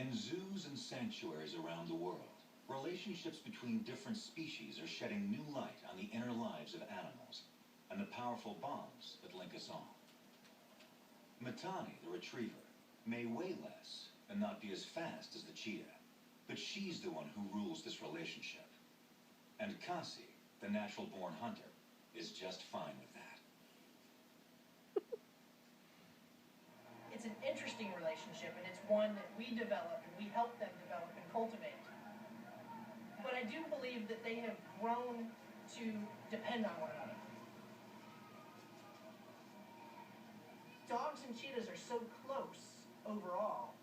In zoos and sanctuaries around the world, relationships between different species are shedding new light on the inner lives of animals and the powerful bonds that link us all. Matani, the retriever, may weigh less and not be as fast as the cheetah, but she's the one who rules this relationship. And Kasi, the natural-born hunter, is just fine with that. It's an interesting relationship, and it's one that we develop and we help them develop and cultivate. But I do believe that they have grown to depend on one another. Dogs and cheetahs are so close overall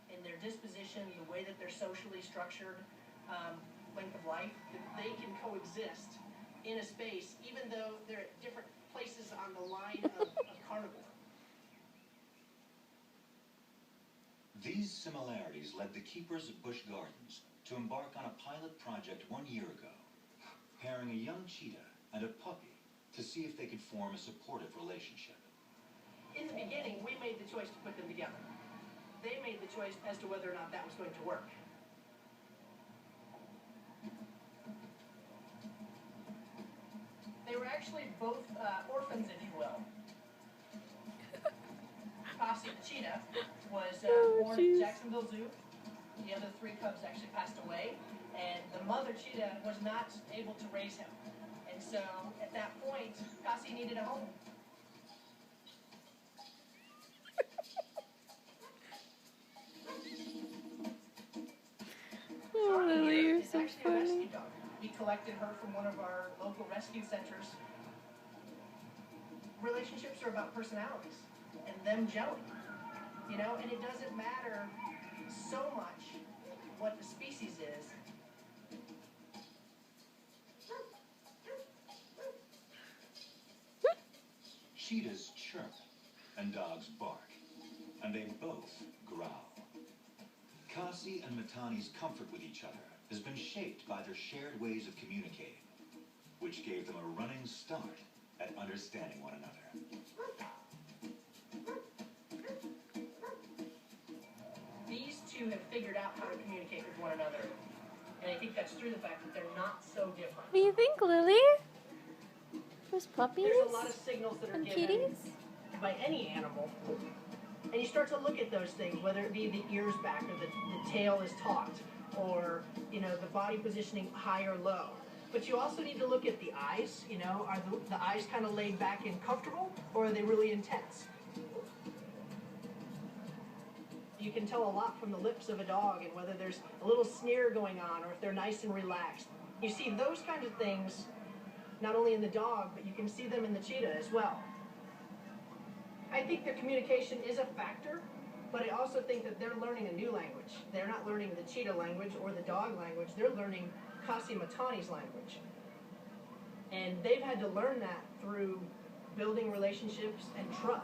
in their disposition, the way that they're socially structured, length of life, that they can coexist in a space, even though they're at different places on the line of carnivore. These similarities led the keepers of Busch Gardens to embark on a pilot project 1 year ago, pairing a young cheetah and a puppy to see if they could form a supportive relationship. In the beginning, we made the choice to put them together. They made the choice as to whether or not that was going to work. They were actually both orphans, if you will. Kasi the cheetah was born at Jacksonville Zoo. The other 3 cubs actually passed away, and the mother cheetah was not able to raise him. And so, at that point, Kasi needed a home. Oh, Lily, you're so actually a rescue funny. dog. We collected her from one of our local rescue centers. Relationships are about personalities and them gelling, you know, and it doesn't matter so much what the species is. Cheetahs chirp and dogs bark, and they both growl. Kasi and Matani's comfort with each other has been shaped by their shared ways of communicating, which gave them a running start at understanding one another. These 2 have figured out how to communicate with one another, and I think that's through the fact that they're not so different. What do you think, Lily? There's puppies There's a lot of signals that are and given kitties. by any animal, and you start to look at those things, whether it be the ears back or the tail is taut, or, you know, the body positioning high or low. But you also need to look at the eyes, you know, are the eyes kind of laid back and comfortable, or are they really intense? You can tell a lot from the lips of a dog and whether there's a little sneer going on or if they're nice and relaxed. You see those kinds of things not only in the dog, but you can see them in the cheetah as well. I think their communication is a factor, but I also think that they're learning a new language. They're not learning the cheetah language or the dog language. They're learning Kasi Matani's language. And they've had to learn that through building relationships and trust.